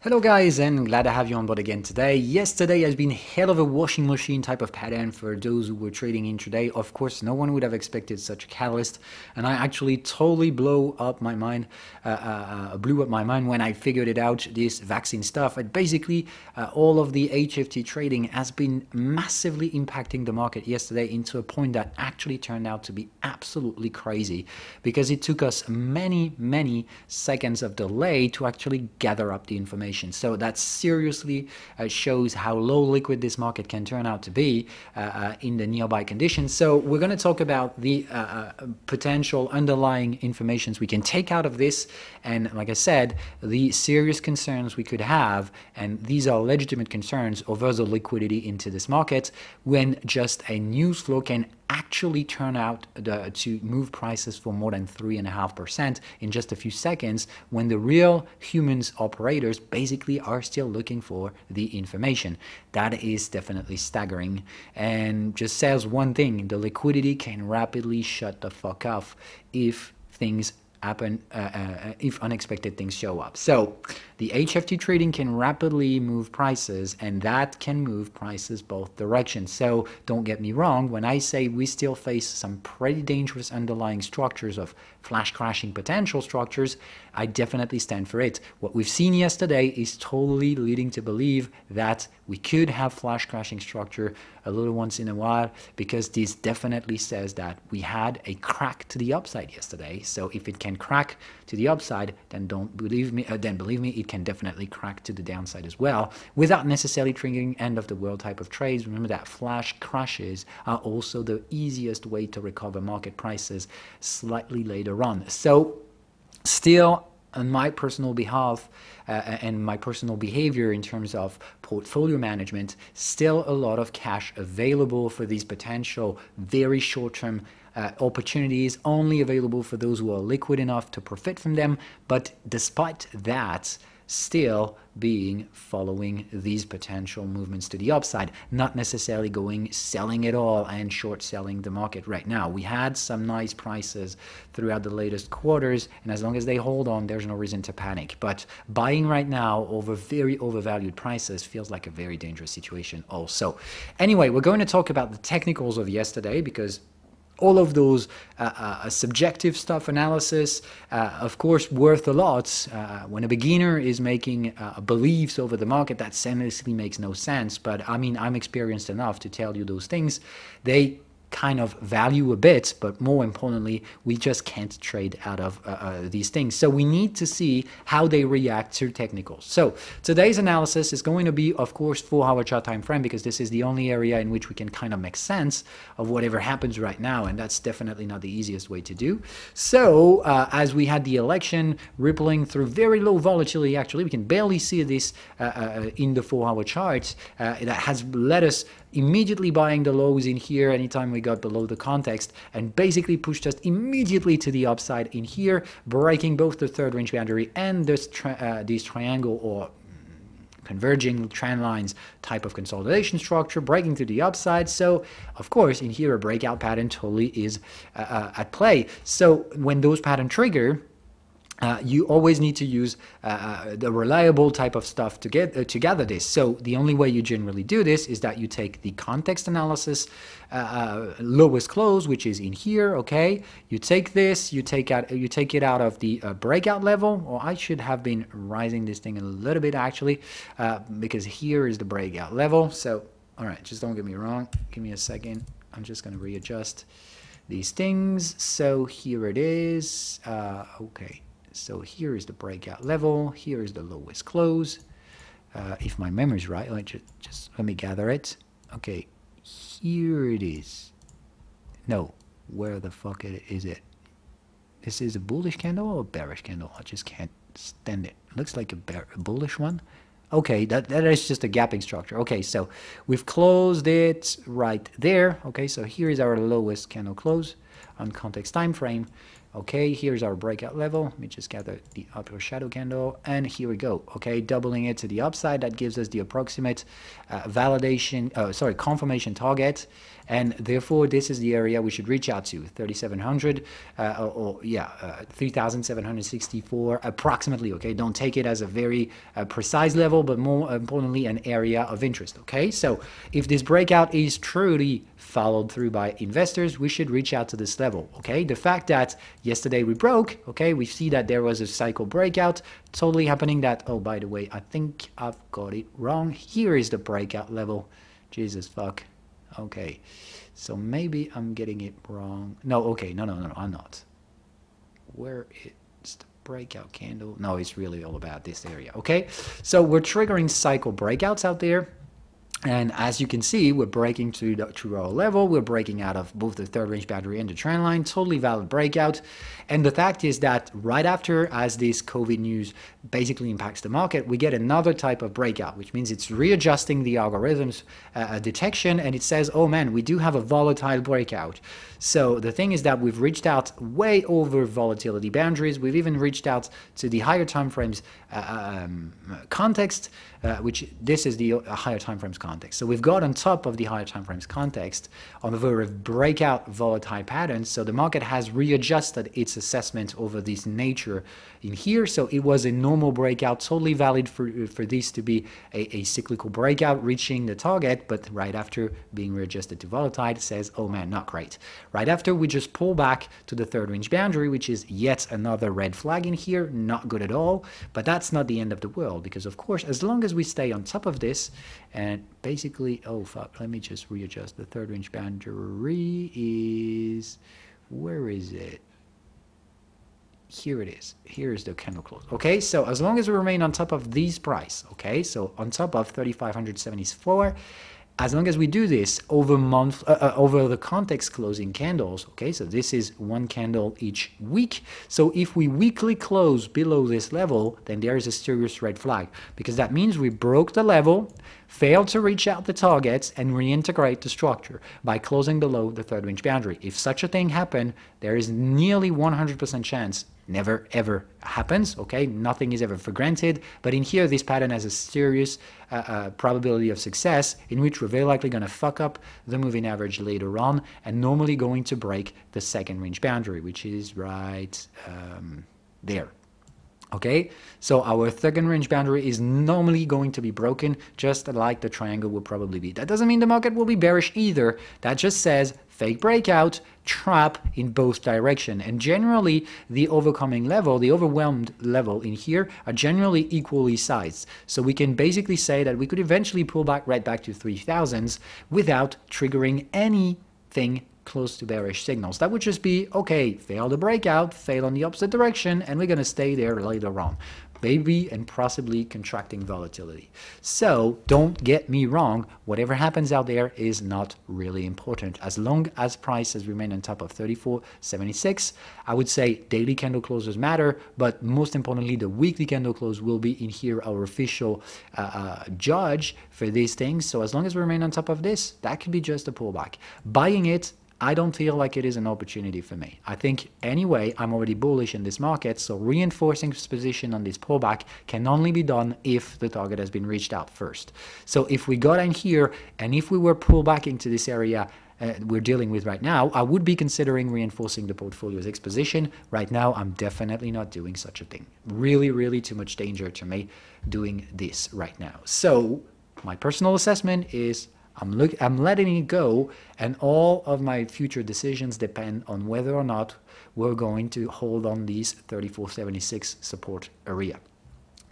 Hello guys, and glad to have you on board again today. Yesterday has been hell of a washing machine type of pattern for those who were trading intraday. Of course, no one would have expected such a catalyst, and I actually totally blew up my mind when I figured it out, this vaccine stuff. And basically, all of the HFT trading has been massively impacting the market yesterday into a point that actually turned out to be absolutely crazy, because it took us many seconds of delay to actually gather up the information. So that seriously shows how low liquid this market can turn out to be in the nearby conditions. So we're going to talk about the potential underlying informations we can take out of this, and like I said, the serious concerns we could have, and these are legitimate concerns over the liquidity into this market when just a news flow can actually turn out to move prices for more than 3.5% in just a few seconds, when the real humans operators basically are still looking for the information. That is definitely staggering, and just says one thing: the liquidity can rapidly shut the fuck off if things happen, if unexpected things show up. So the HFT trading can rapidly move prices, and that can move prices both directions. So don't get me wrong, when I say we still face some pretty dangerous underlying structures of flash crashing potential structures, I definitely stand for it. What we've seen yesterday is totally leading to believe that we could have flash crashing structure a little once in a while, because this definitely says that we had a crack to the upside yesterday. So if it can crack to the upside, then believe me, it can definitely crack to the downside as well, without necessarily triggering end of the world type of trades. Remember that flash crashes are also the easiest way to recover market prices slightly later on. So still, on my personal behalf and my personal behavior in terms of portfolio management, still a lot of cash available for these potential very short-term opportunities, only available for those who are liquid enough to profit from them. But despite that, still being following these potential movements to the upside, not necessarily selling it all and short selling the market right now. We had some nice prices throughout the latest quarters, and as long as they hold on, there's no reason to panic. But buying right now over very overvalued prices feels like a very dangerous situation also. Anyway, we're going to talk about the technicals of yesterday, because all of those subjective stuff, analysis, of course, worth a lot. When a beginner is making beliefs over the market, that seriously makes no sense. But I mean, I'm experienced enough to tell you those things. They kind of value a bit, but more importantly, we just can't trade out of these things. So we need to see how they react to technicals. So today's analysis is going to be, of course, 4-hour chart time frame, because this is the only area in which we can kind of make sense of whatever happens right now, and that's definitely not the easiest way to do. So as we had the election rippling through very low volatility, actually we can barely see this in the 4-hour charts, that has led us immediately buying the lows in here anytime we got below the context, and basically pushed us immediately to the upside in here, breaking both the third range boundary and this triangle or converging trend lines type of consolidation structure, breaking to the upside. So of course in here a breakout pattern totally is at play. So when those patterns trigger, you always need to use the reliable type of stuff to gather this. So the only way you generally do this is that you take the context analysis lowest close, which is in here. Okay, you take this, you take it out of the breakout level, or I should have been rising this thing a little bit actually, because here is the breakout level. So all right, just don't get me wrong. Give me a second. I'm just going to readjust these things. So here it is. Okay. So here is the breakout level, here is the lowest close. If my memory is right, just let me gather it. Okay, here it is. No, where the fuck is it? This is a bullish candle or a bearish candle? I just can't stand it. Looks like a bullish one. Okay, that is just a gapping structure. Okay, so we've closed it right there. Okay, so here is our lowest candle close on context time frame. Okay, here's our breakout level. Let me just gather the upper shadow candle, and here we go. Okay, doubling it to the upside. That gives us the approximate confirmation target, and therefore this is the area we should reach out to, 3,700 3,764 approximately. Okay, don't take it as a very precise level, but more importantly an area of interest. Okay, so if this breakout is truly followed through by investors, we should reach out to this level. Okay, the fact that yesterday we broke, okay, we see that there was a cycle breakout totally happening. That, oh, by the way, I think I've got it wrong. Here is the breakout level. Jesus fuck. Okay, so maybe I'm getting it wrong. No, okay, no, I'm not. Where is the breakout candle? No, it's really all about this area. Okay, so we're triggering cycle breakouts out there. And as you can see, we're breaking through our level. We're breaking out of both the third range boundary and the trend line. Totally valid breakout. And the fact is that right after, as this COVID news basically impacts the market, we get another type of breakout, which means it's readjusting the algorithm's detection. And it says, oh man, we do have a volatile breakout. So the thing is that we've reached out way over volatility boundaries. We've even reached out to the higher time frames context, which this is the higher time frames context. So we've got on top of the higher time frames context on the verge of breakout volatile patterns. So the market has readjusted its assessment over this nature in here. So it was a normal breakout, totally valid for this to be a cyclical breakout reaching the target, but right after being readjusted to volatile, it says, oh man, not great. Right after, we just pull back to the third range boundary, which is yet another red flag in here, not good at all. But that's not the end of the world, because of course, as long as we stay on top of this, and basically, oh fuck, let me just readjust. The third range boundary is, where is it? Here it is. Here is the candle close. Okay, so as long as we remain on top of these price, okay, so on top of 3,574, as long as we do this over over the context closing candles, okay, so this is one candle each week. So if we weekly close below this level, then there is a serious red flag, because that means we broke the level, failed to reach out the targets, and reintegrate the structure by closing below the third range boundary. If such a thing happened, there is nearly 100% chance. Never ever happens, okay? Nothing is ever for granted, but in here this pattern has a serious probability of success, in which we're very likely going to fuck up the moving average later on, and normally going to break the second range boundary, which is right there. Okay, so our second range boundary is normally going to be broken, just like the triangle will probably be. That doesn't mean the market will be bearish either. That just says fake breakout, trap in both directions. And generally, the overcoming level, the overwhelmed level in here are generally equally sized. So we can basically say that we could eventually pull back right back to 3,000s without triggering anything close to bearish signals. That would just be, okay, fail the breakout, fail on the opposite direction, and we're going to stay there later on. Maybe and possibly contracting volatility. So don't get me wrong, whatever happens out there is not really important. As long as prices remain on top of 34.76, I would say daily candle closes matter, but most importantly, the weekly candle close will be in here our official judge for these things. So as long as we remain on top of this, that could be just a pullback. Buying it, I don't feel like it is an opportunity for me. I think anyway, I'm already bullish in this market, so reinforcing this position on this pullback can only be done if the target has been reached out first. So if we got in here, and if we were pulled back into this area we're dealing with right now, I would be considering reinforcing the portfolio's exposition. Right now, I'm definitely not doing such a thing. Really, really too much danger to me doing this right now. So my personal assessment is I'm letting it go, and all of my future decisions depend on whether or not we're going to hold on these 34.76 support area.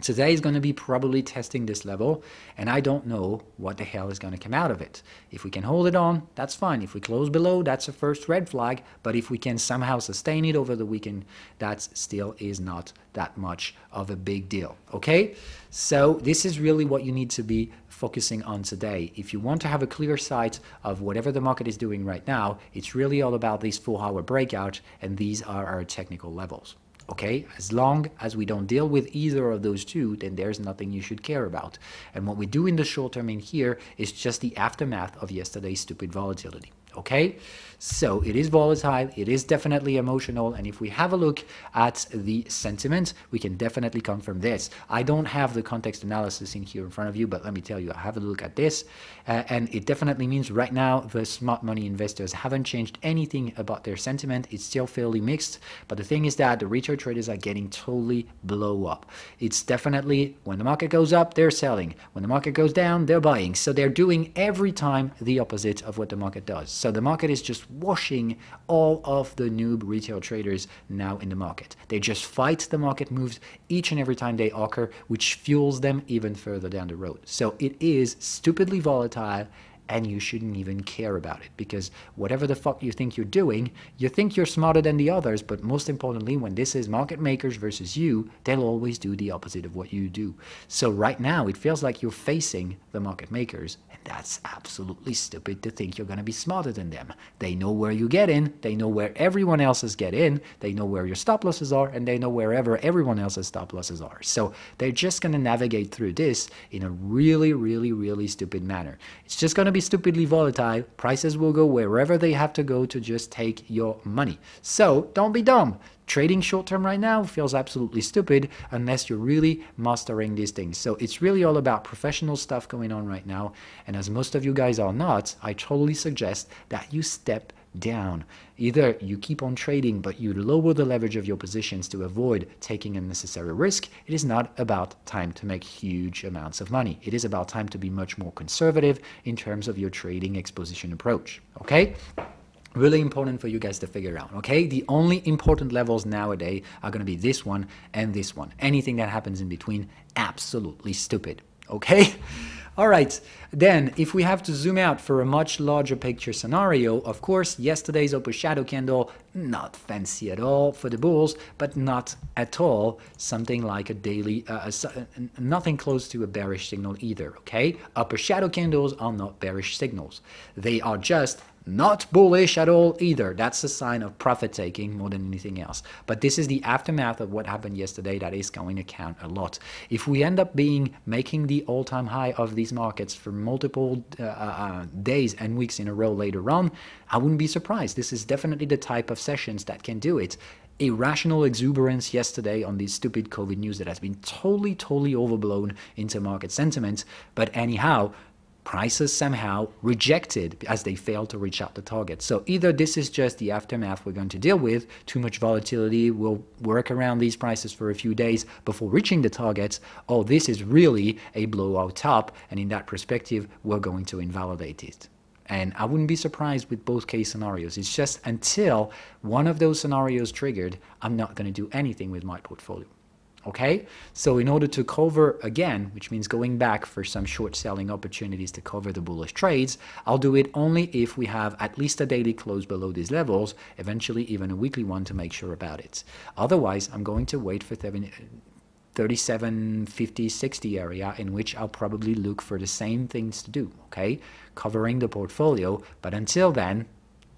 Today is going to be probably testing this level, and I don't know what the hell is going to come out of it. If we can hold it on, that's fine. If we close below, that's a first red flag, but if we can somehow sustain it over the weekend, that still is not that much of a big deal, okay? So this is really what you need to be focusing on today. If you want to have a clear sight of whatever the market is doing right now, it's really all about this 4-hour breakout, and these are our technical levels. Okay, as long as we don't deal with either of those two, then there's nothing you should care about. And what we do in the short term in here is just the aftermath of yesterday's stupid volatility. Okay, so it is volatile, it is definitely emotional, and if we have a look at the sentiment, we can definitely confirm this. I don't have the context analysis in here in front of you, but let me tell you, I have a look at this, and it definitely means right now the smart money investors haven't changed anything about their sentiment. It's still fairly mixed, but the thing is that the retail traders are getting totally blow up. It's definitely when the market goes up, they're selling. When the market goes down, they're buying. So they're doing every time the opposite of what the market does. So the market is just washing all of the noob retail traders now in the market. They just fight the market moves each and every time they occur, which fuels them even further down the road. So it is stupidly volatile, and you shouldn't even care about it, because whatever the fuck you think you're doing, you think you're smarter than the others, but most importantly, when this is market makers versus you, they'll always do the opposite of what you do. So right now, it feels like you're facing the market makers, and that's absolutely stupid to think you're going to be smarter than them. They know where you get in, they know where everyone else's get in, they know where your stop losses are, and they know wherever everyone else's stop losses are. So they're just going to navigate through this in a really, really, really stupid manner. It's just going to be stupidly volatile. Prices will go wherever they have to go to just take your money. So don't be dumb. Trading short term right now feels absolutely stupid unless you're really mastering these things. So it's really all about professional stuff going on right now. And as most of you guys are not, I totally suggest that you step down. Either you keep on trading, but you lower the leverage of your positions to avoid taking unnecessary risk. It is not about time to make huge amounts of money. It is about time to be much more conservative in terms of your trading exposition approach. Okay? Really important for you guys to figure out, okay? The only important levels nowadays are going to be this one and this one. Anything that happens in between, absolutely stupid, okay? All right, then if we have to zoom out for a much larger picture scenario, of course, yesterday's upper shadow candle, not fancy at all for the bulls, but not at all something like a daily, nothing close to a bearish signal either, okay? Upper shadow candles are not bearish signals. They are just not bullish at all either. That's a sign of profit taking more than anything else. But this is the aftermath of what happened yesterday that is going to count a lot. If we end up making the all-time high of these markets for multiple days and weeks in a row later on, I wouldn't be surprised. This is definitely the type of sessions that can do it. Irrational exuberance yesterday on this stupid COVID news that has been totally overblown into market sentiment. But anyhow, prices somehow rejected as they failed to reach out the target. So either this is just the aftermath we're going to deal with, too much volatility, we'll work around these prices for a few days before reaching the targets, or this is really a blowout top, and in that perspective, we're going to invalidate it. And I wouldn't be surprised with both case scenarios. It's just until one of those scenarios triggered, I'm not going to do anything with my portfolio. Okay, so in order to cover again, which means going back for some short selling opportunities to cover the bullish trades, I'll do it only if we have at least a daily close below these levels, eventually even a weekly one to make sure about it. Otherwise, I'm going to wait for 37, 50, 60 area in which I'll probably look for the same things to do, okay, covering the portfolio. But until then,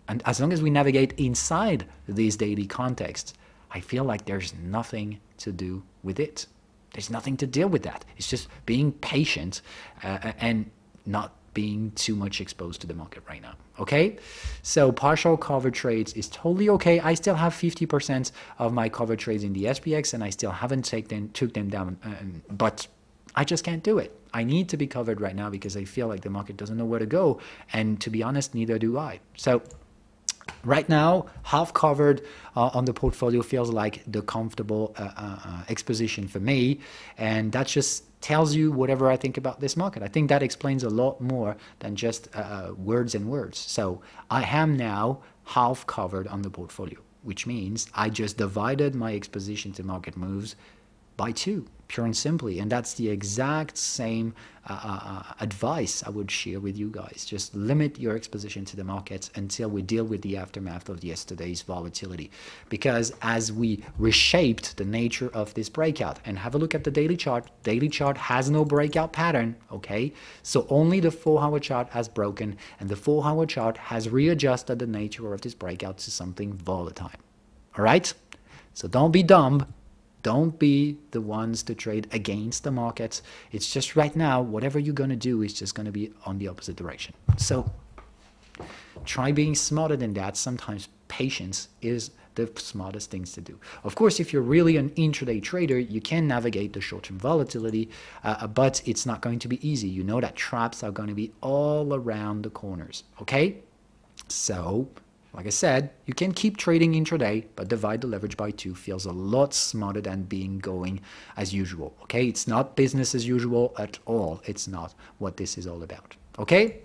and as long as we navigate inside these daily contexts, I feel like there's nothing to do with it. There's nothing to deal with that. It's just being patient and not being too much exposed to the market right now. Okay? So partial cover trades is totally okay. I still have 50% of my cover trades in the SPX, and I still haven't took them down, but I just can't do it. I need to be covered right now because I feel like the market doesn't know where to go, and to be honest, neither do I. So right now, half covered on the portfolio feels like the comfortable exposition for me, and that just tells you whatever I think about this market. I think that explains a lot more than just words and words. So I am now half covered on the portfolio, which means I just divided my exposition to market moves by 2, pure and simply. And that's the exact same advice I would share with you guys. Just limit your exposition to the markets until we deal with the aftermath of yesterday's volatility. Because as we reshaped the nature of this breakout, and have a look at the daily chart has no breakout pattern, okay? So only the 4-hour chart has broken, and the 4-hour chart has readjusted the nature of this breakout to something volatile. All right? So don't be dumb. Don't be the ones to trade against the markets. It's just right now, whatever you're going to do is just going to be on the opposite direction. So Try being smarter than that. Sometimes patience is the smartest things to do. Of course, if you're really an intraday trader, you can navigate the short-term volatility, but it's not going to be easy. You know that traps are going to be all around the corners, okay? So, like I said, you can keep trading intraday, but divide the leverage by 2 feels a lot smarter than going as usual, okay? It's not business as usual at all. It's not what this is all about, okay?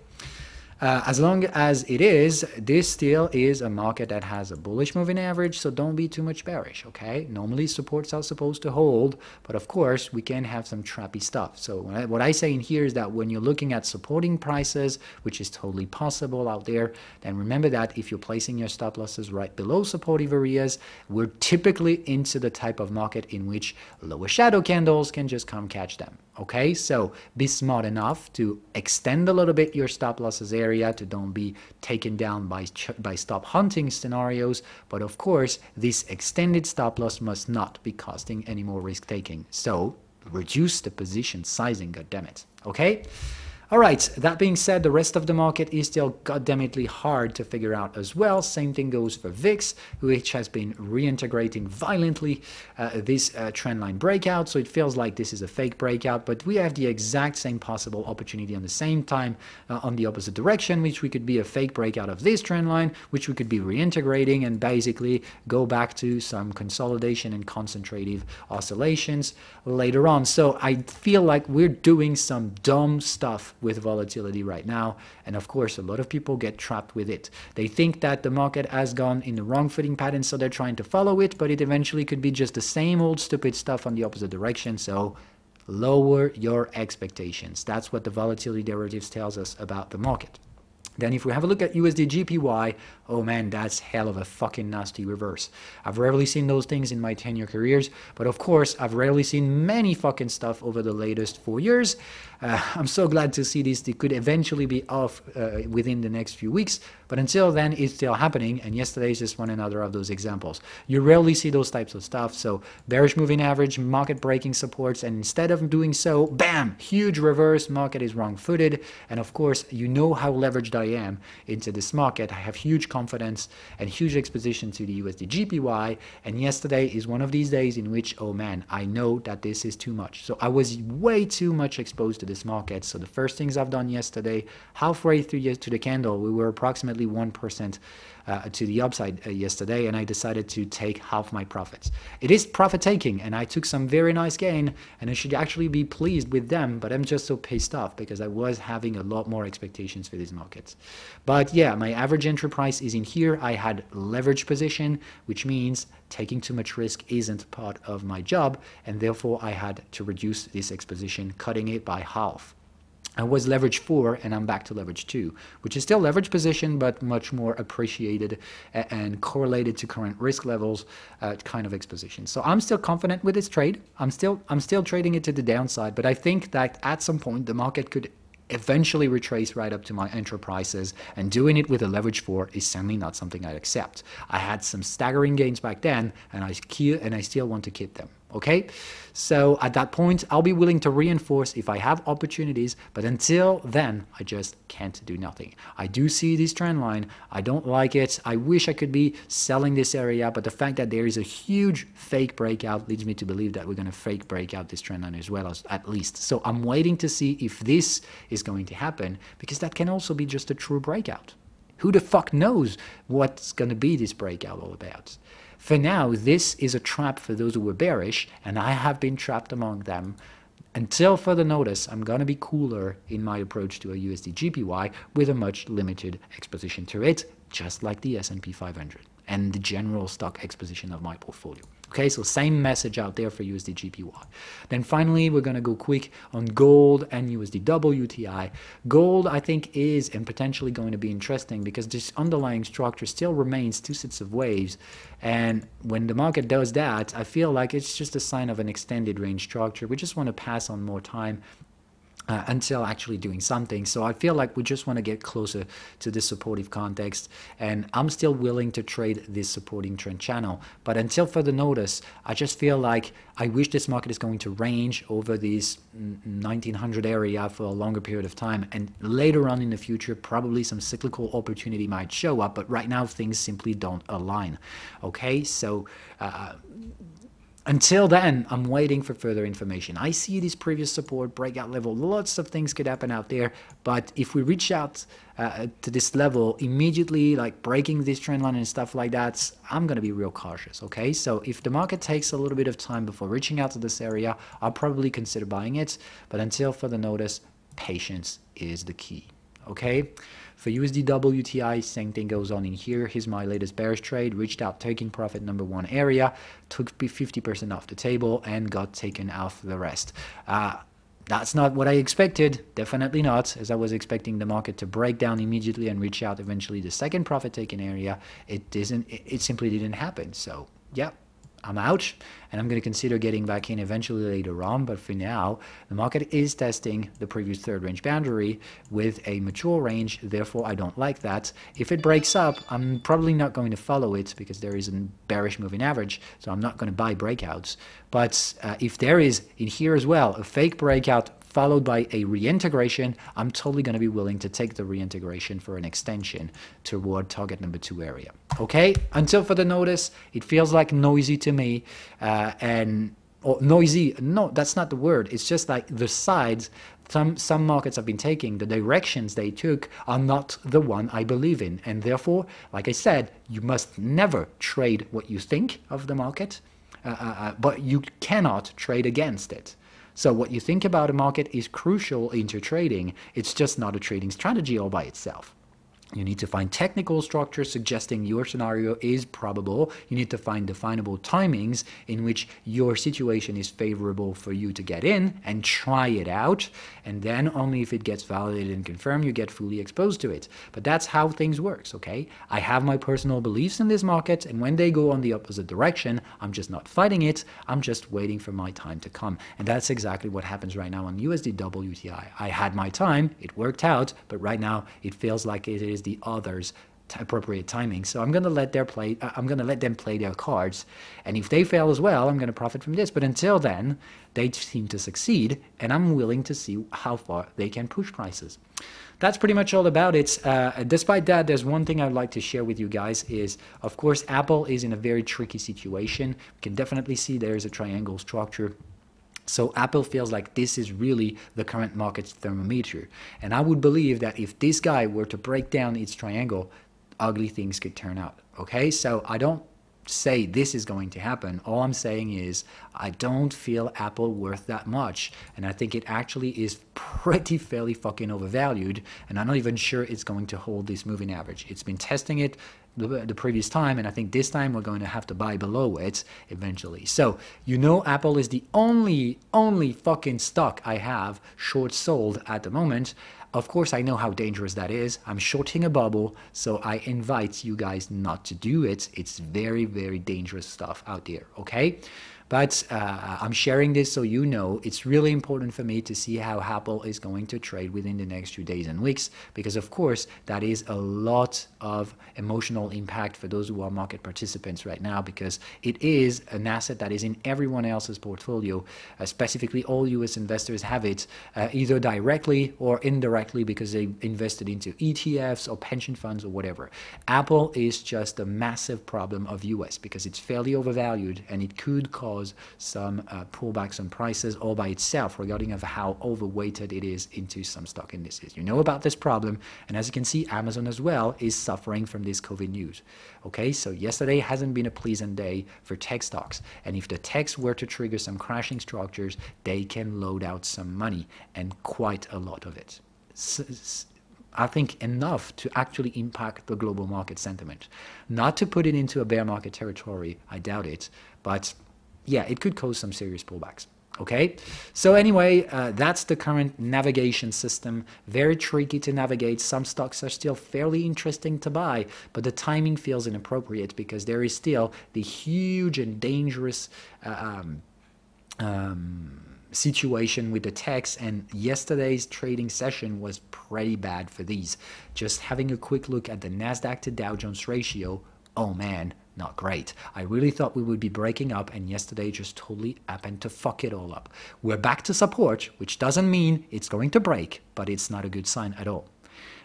As long as it is, this still is a market that has a bullish moving average, so don't be too much bearish, okay? Normally supports are supposed to hold, but of course we can have some trappy stuff. So what I say in here is that when you're looking at supporting prices, which is totally possible out there, then remember that if you're placing your stop losses right below supportive areas, we're typically into the type of market in which lower shadow candles can just come catch them. Okay, so be smart enough to extend a little bit your stop losses area to don't be taken down by stop hunting scenarios. But of course, this extended stop loss must not be costing any more risk taking. So reduce the position sizing, goddammit. Okay. All right, that being said, the rest of the market is still goddammitly hard to figure out as well. Same thing goes for VIX, which has been reintegrating violently this trendline breakout. So it feels like this is a fake breakout, but we have the exact same possible opportunity on the same time on the opposite direction, which we could be a fake breakout of this trendline, which we could be reintegrating and basically go back to some consolidation and concentrative oscillations later on. So I feel like we're doing some dumb stuff with volatility right now, and of course a lot of people get trapped with it. They think that the market has gone in the wrong footing pattern, so they're trying to follow it, but it eventually could be just the same old stupid stuff on the opposite direction. So lower your expectations. That's what the volatility derivatives tells us about the market. Then if we have a look at USD/JPY, oh man, that's hell of a fucking nasty reverse. I've rarely seen those things in my 10-year careers, but of course, I've rarely seen many fucking stuff over the latest 4 years. I'm so glad to see this. It could eventually be off within the next few weeks, but until then, it's still happening, and yesterday is just one another of those examples. You rarely see those types of stuff, so bearish moving average, market breaking supports, and instead of doing so, bam, huge reverse, market is wrong-footed, and of course, you know how leveraged I am into this market. I have huge confidence and huge exposition to the USD/JPY, and yesterday is one of these days in which, oh man, I know that this is too much. So I was way too much exposed to this market. So the first things I've done yesterday, halfway through to the candle, we were approximately 1% to the upside yesterday, and I decided to take half my profits. It is profit taking, and I took some very nice gain, and I should actually be pleased with them, but I'm just so pissed off because I was having a lot more expectations for these markets. But yeah, my average entry price is in here. I had leverage position, which means taking too much risk isn't part of my job, and therefore I had to reduce this exposition, cutting it by half. I was leverage 4 and I'm back to leverage 2, which is still leverage position, but much more appreciated and correlated to current risk levels kind of exposition. So I'm still confident with this trade. I'm still trading it to the downside, but I think that at some point the market could eventually retrace right up to my entry prices, and doing it with a leverage 4 is certainly not something I'd accept. I had some staggering gains back then, and I still want to keep them. Okay, so at that point, I'll be willing to reinforce if I have opportunities, but until then, I just can't do nothing. I do see this trend line. I don't like it. I wish I could be selling this area, but the fact that there is a huge fake breakout leads me to believe that we're going to fake break out this trend line as well, as at least. So I'm waiting to see if this is going to happen, because that can also be just a true breakout. Who the fuck knows what's going to be this breakout all about? For now, this is a trap for those who were bearish, and I have been trapped among them. Until further notice, I'm going to be cooler in my approach to a USD/JPY with a much limited exposition to it, just like the S&P 500 and the general stock exposition of my portfolio. Okay, so same message out there for USD/JPY. Then finally, we're going to go quick on gold and USD/WTI. Gold, I think, is and potentially going to be interesting because this underlying structure still remains two sets of waves. And when the market does that, I feel like it's just a sign of an extended range structure. We just want to pass on more time until actually doing something. So I feel like we just want to get closer to this supportive context, and I'm still willing to trade this supporting trend channel. But until further notice, I just feel like I wish this market is going to range over this 1900 area for a longer period of time, and later on in the future probably some cyclical opportunity might show up, but right now things simply don't align. Okay, so until then, I'm waiting for further information. I see this previous support breakout level. Lots of things could happen out there, but if we reach out to this level immediately, like breaking this trend line and stuff like that, I'm going to be real cautious, okay? So if the market takes a little bit of time before reaching out to this area, I'll probably consider buying it, but until further notice, patience is the key, okay? For USD WTI, same thing goes on in here. Here's my latest bearish trade, reached out taking profit number one area, took 50% off the table and got taken off the rest. That's not what I expected, definitely not, as I was expecting the market to break down immediately and reach out eventually the second profit taken area. It simply didn't happen. So yeah, I'm out, and I'm going to consider getting back in eventually later on, but for now the market is testing the previous third range boundary with a mature range, therefore I don't like that. If it breaks up, I'm probably not going to follow it because there is a bearish moving average, so I'm not going to buy breakouts. But if there is in here as well a fake breakout followed by a reintegration, I'm totally going to be willing to take the reintegration for an extension toward target number 2 area. Okay, until further notice, it feels like noisy to me, or noisy, no, that's not the word. It's just like the sides some markets have been taking, the directions they took are not the one I believe in. And therefore, like I said, you must never trade what you think of the market, but you cannot trade against it. So what you think about a market is crucial into trading. It's just not a trading strategy all by itself. You need to find technical structures suggesting your scenario is probable. You need to find definable timings in which your situation is favorable for you to get in and try it out. And then only if it gets validated and confirmed, you get fully exposed to it. But that's how things work, okay? I have my personal beliefs in this market, and when they go on the opposite direction, I'm just not fighting it. I'm just waiting for my time to come. And that's exactly what happens right now on USD WTI. I had my time, it worked out, but right now it feels like it is the others' appropriate timing. So I'm going to let them play their cards, and if they fail as well, I'm going to profit from this. But until then, they seem to succeed, and I'm willing to see how far they can push prices. That's pretty much all about it. Despite that, there's one thing I'd like to share with you guys is, of course, Apple is in a very tricky situation. You can definitely see there's a triangle structure. So Apple feels like this is really the current market's thermometer. And I would believe that if this guy were to break down its triangle, ugly things could turn out. Okay, so I don't say this is going to happen. All I'm saying is I don't feel Apple worth that much, and I think it actually is pretty fairly fucking overvalued, and I'm not even sure it's going to hold this moving average. It's been testing it the previous time, and I think this time we're going to have to buy below it eventually. So you know, Apple is the only fucking stock I have short sold at the moment. Of course, I know how dangerous that is. I'm shorting a bubble, so I invite you guys not to do it. It's very, very dangerous stuff out there, okay? But I'm sharing this so you know it's really important for me to see how Apple is going to trade within the next few days and weeks, because of course that is a lot of emotional impact for those who are market participants right now, because it is an asset that is in everyone else's portfolio. Specifically, all US investors have it either directly or indirectly because they invested into ETFs or pension funds or whatever. Apple is just a massive problem of US because it's fairly overvalued, and it could cause some pullbacks on prices all by itself, regarding of how overweighted it is into some stock indices. You know about this problem, and as you can see, Amazon as well is suffering from this COVID news. Okay, so yesterday hasn't been a pleasant day for tech stocks, and if the techs were to trigger some crashing structures, they can load out some money, and quite a lot of it. I think enough to actually impact the global market sentiment. Not to put it into a bear market territory, I doubt it, but yeah, it could cause some serious pullbacks. Okay, so anyway, that's the current navigation system. Very tricky to navigate. Some stocks are still fairly interesting to buy, but the timing feels inappropriate because there is still the huge and dangerous situation with the techs, and yesterday's trading session was pretty bad for these. Just having a quick look at the Nasdaq to Dow Jones ratio, oh man, not great. I really thought we would be breaking up, and yesterday just totally happened to fuck it all up. We're back to support, which doesn't mean it's going to break, but it's not a good sign at all.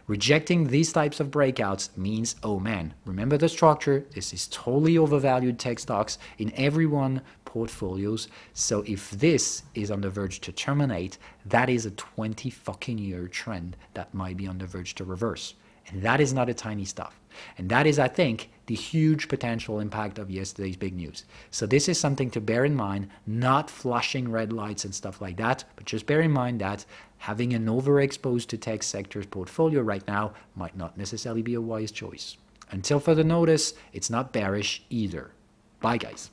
Rejecting these types of breakouts means, oh man, remember the structure, this is totally overvalued tech stocks in everyone portfolios. So if this is on the verge to terminate, that is a 20 fucking year trend that might be on the verge to reverse. And that is not a tiny stuff. And that is, I think, the huge potential impact of yesterday's big news. So this is something to bear in mind, not flashing red lights and stuff like that, but just bear in mind that having an overexposed to tech sectors portfolio right now might not necessarily be a wise choice. Until further notice, it's not bearish either. Bye guys.